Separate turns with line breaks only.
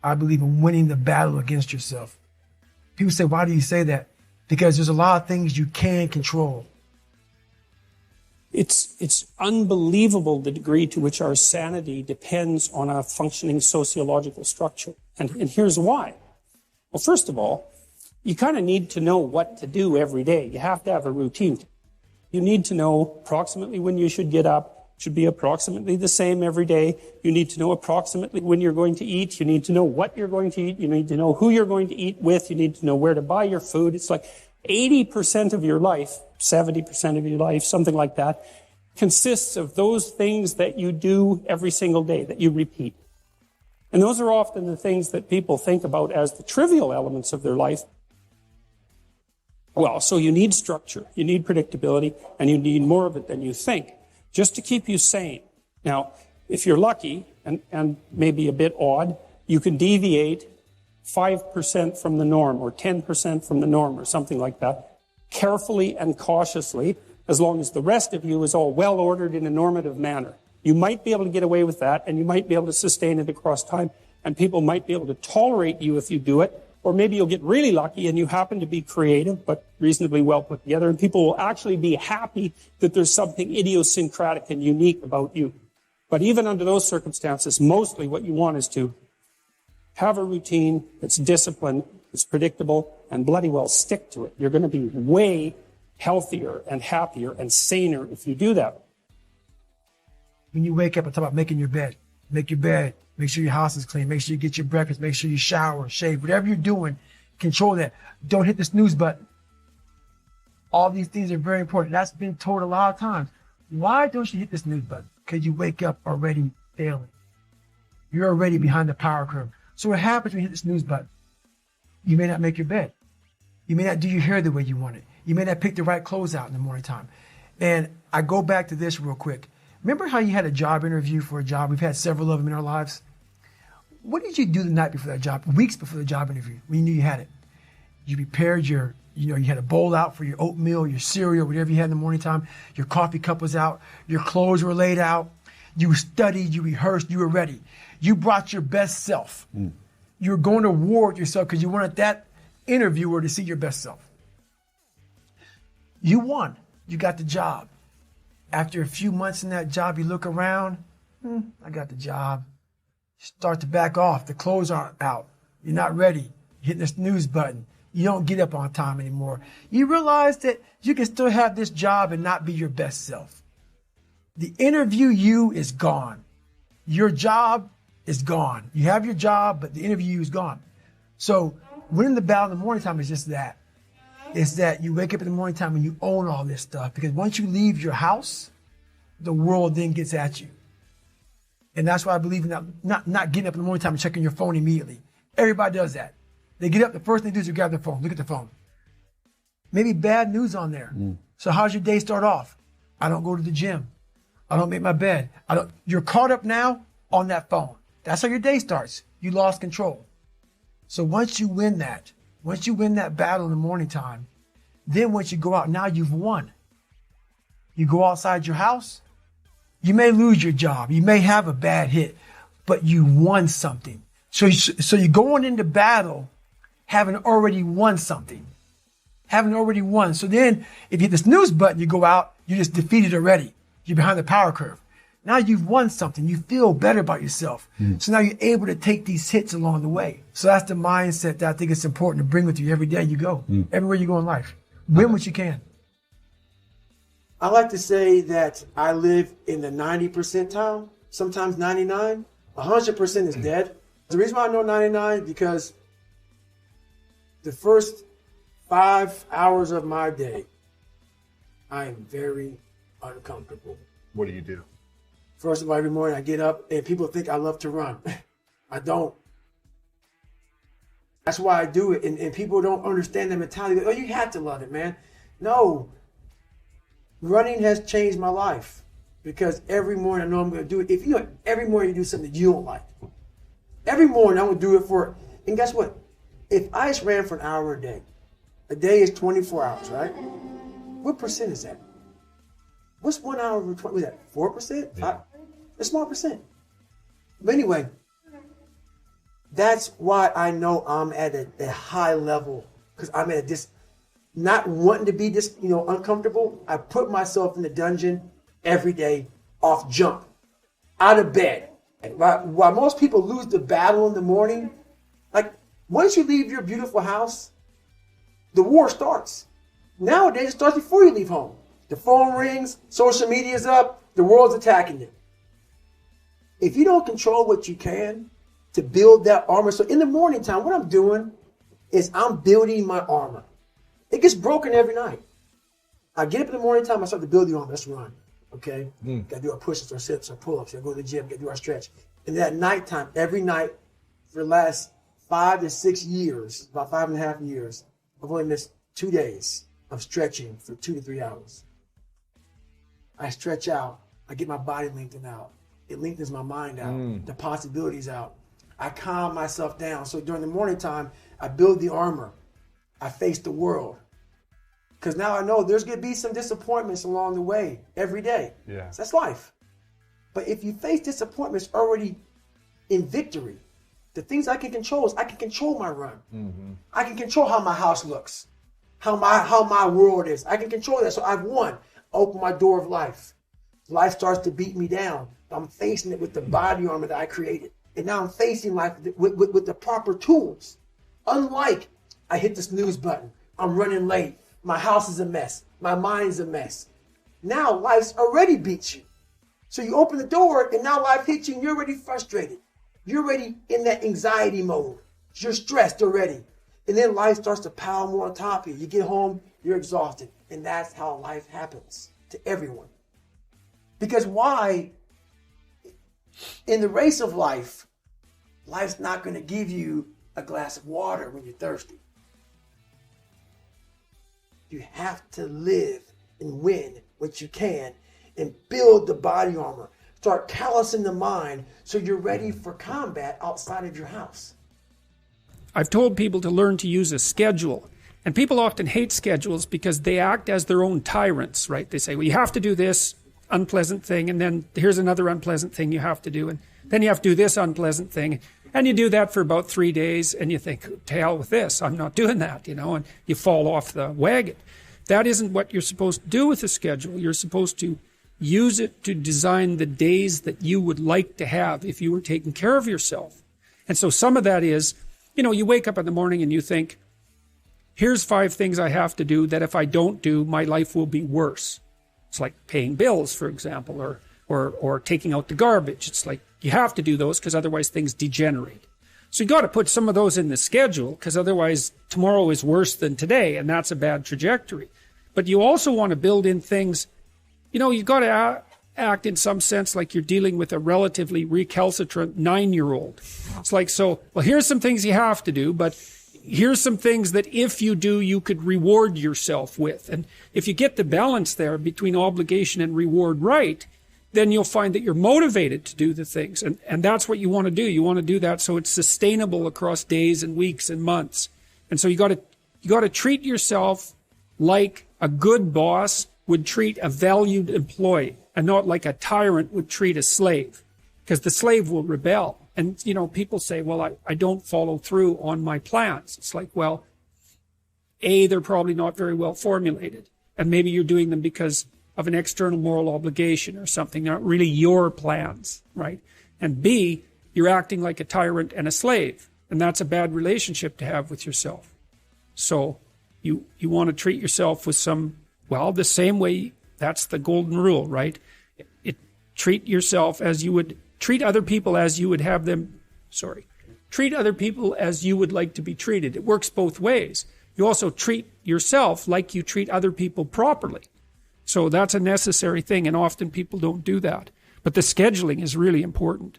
I believe in winning the battle against yourself. People say, why do you say that? Because there's a lot of things you can control.
It's unbelievable the degree to which our sanity depends on a functioning sociological structure. And here's why. Well, first of all, you kind of need to know what to do every day. You have to have a routine. You need to know approximately when you should get up. It should be approximately the same every day. You need to know approximately when you're going to eat. You need to know what you're going to eat. You need to know who you're going to eat with. You need to know where to buy your food. It's like 80% of your life, 70% of your life, something like that, consists of those things that you do every single day, that you repeat. And those are often the things that people think about as the trivial elements of their life. Well, so you need structure, you need predictability, and you need more of it than you think, just to keep you sane. Now, if you're lucky, and maybe a bit odd, you can deviate 5% from the norm, or 10% from the norm, or something like that, carefully and cautiously, as long as the rest of you is all well-ordered in a normative manner. You might be able to get away with that, and you might be able to sustain it across time, and people might be able to tolerate you if you do it. Or maybe you'll get really lucky and you happen to be creative, but reasonably well put together, and people will actually be happy that there's something idiosyncratic and unique about you. But even under those circumstances, mostly what you want is to have a routine that's disciplined, that's predictable, and bloody well stick to it. You're going to be way healthier and happier and saner if you do that.
When you wake up, I talk about making your bed. Make your bed. Make sure your house is clean. Make sure you get your breakfast. Make sure you shower, shave. Whatever you're doing, control that. Don't hit the snooze button. All these things are very important. That's been told a lot of times. Why don't you hit the snooze button? Because you wake up already failing. You're already behind the power curve. So what happens when you hit the snooze button? You may not make your bed. You may not do your hair the way you want it. You may not pick the right clothes out in the morning time. And I go back to this real quick. Remember how you had a job interview for a job? We've had several of them in our lives. What did you do the night before that job, weeks before the job interview, when you knew you had it? You prepared you had a bowl out for your oatmeal, your cereal, whatever you had in the morning time. Your coffee cup was out. Your clothes were laid out. You studied, you rehearsed, you were ready. You brought your best self. You were going to war with yourself because you wanted that interviewer to see your best self. You won. You got the job. After a few months in that job, you look around, I got the job. You start to back off. The clothes aren't out. You're not ready. You're hitting the snooze button. You don't get up on time anymore. You realize that you can still have this job and not be your best self. The interview you is gone. Your job is gone. You have your job, but the interview you is gone. So winning the battle in the morning time is just that. It's that you wake up in the morning time and you own all this stuff. Because once you leave your house, the world then gets at you. And that's why I believe in not getting up in the morning time and checking your phone immediately. Everybody does that. They get up, the first thing they do is grab their phone, look at the phone. Maybe bad news on there. So how's your day start off? I don't go to the gym. I don't make my bed. You're caught up now on that phone. That's how your day starts. You lost control. So once you win that battle in the morning time, then once you go out, now you've won. You go outside your house, you may lose your job. You may have a bad hit, but you won something. So you're going into battle having already won something. Having already won. So then if you hit the snooze button, you go out, you're just defeated already. You're behind the power curve. Now you've won something. You feel better about yourself. So now you're able to take these hits along the way. So that's the mindset that I think it's important to bring with you every day you go, everywhere you go in life. Win what you can. I like to say that I live in the 90 percentile, sometimes 99. 100% is dead. The reason why I know 99 is because the first 5 hours of my day, I am very uncomfortable.
What do you do?
First of all, every morning I get up and people think I love to run. I don't. That's why I do it. And people don't understand the mentality. Oh, you have to love it, man. No. Running has changed my life because every morning I know I'm going to do it. Every morning you do something that you don't like. Every morning I'm going to do it for, and guess what? If I just ran for an hour a day is 24 hours, right? What percent is that? What's 1 hour over 20? Was that 4%? Yeah. A small percent. But anyway, That's why I know I'm at a high level, because I'm at this, not wanting to be this, uncomfortable. I put myself in the dungeon every day, off jump, out of bed. While most people lose the battle in the morning, like once you leave your beautiful house, the war starts. Nowadays, it starts before you leave home. The phone rings, social media is up, the world's attacking you. If you don't control what you can to build that armor, so in the morning time, what I'm doing is I'm building my armor. It gets broken every night. I get up in the morning time, I start to build the armor. Let's run, okay? Got to do our push-ups, our sit-ups, our pull-ups. Got to go to the gym, got to do our stretch. And then at nighttime, every night for the last 5 to 6 years, about 5.5 years, I've only missed 2 days of stretching for 2 to 3 hours. I stretch out. I get my body lengthened out. It lengthens my mind out. The possibilities out. I calm myself down. So during the morning time, I build the armor. I face the world. Because now I know there's going to be some disappointments along the way every day. Yeah. So that's life. But if you face disappointments already in victory, the things I can control is I can control my run. Mm-hmm. I can control how my house looks, how my world is. I can control that. So I've won. Open my door of life. Life starts to beat me down. I'm facing it with the body armor that I created. And now I'm facing life with the proper tools. Unlike I hit the snooze button. I'm running late. My house is a mess. My mind's a mess. Now life's already beat you. So you open the door and now life hits you and you're already frustrated. You're already in that anxiety mode. You're stressed already. And then life starts to pile more on top of you. You get home, you're exhausted. And that's how life happens to everyone. Because why? In the race of life, life's not going to give you a glass of water when you're thirsty. You have to live and win what you can and build the body armor. Start callousing the mind so you're ready for combat outside of your house.
I've told people to learn to use a schedule. And people often hate schedules because they act as their own tyrants, right? They say, well, you have to do this unpleasant thing, and then here's another unpleasant thing you have to do, and then you have to do this unpleasant thing. And you do that for about 3 days, and you think, to hell with this, I'm not doing that, and you fall off the wagon. That isn't what you're supposed to do with a schedule. You're supposed to use it to design the days that you would like to have if you were taking care of yourself. And so some of that is, you wake up in the morning and you think, here's 5 things I have to do that if I don't do, my life will be worse. It's like paying bills, for example, or taking out the garbage. It's like you have to do those because otherwise things degenerate. So you got to put some of those in the schedule because otherwise tomorrow is worse than today, and that's a bad trajectory. But you also want to build in things, you've got to act in some sense like you're dealing with a relatively recalcitrant 9-year-old. It's like, well, here's some things you have to do, but here's some things that if you do, you could reward yourself with. And if you get the balance there between obligation and reward right, then you'll find that you're motivated to do the things. And that's what you want to do. You want to do that so it's sustainable across days and weeks and months. And so you got to treat yourself like a good boss would treat a valued employee, and not like a tyrant would treat a slave, because the slave will rebel. And, people say, well, I don't follow through on my plans. It's like, well, A, they're probably not very well formulated. And maybe you're doing them because of an external moral obligation or something, not really your plans, right? And B, you're acting like a tyrant and a slave. And that's a bad relationship to have with yourself. So you want to treat yourself with the same way, that's the golden rule, right? Treat yourself as you would treat other people as you would have them, treat other people as you would like to be treated. It works both ways. You also treat yourself like you treat other people properly. So that's a necessary thing, and often people don't do that. But the scheduling is really important.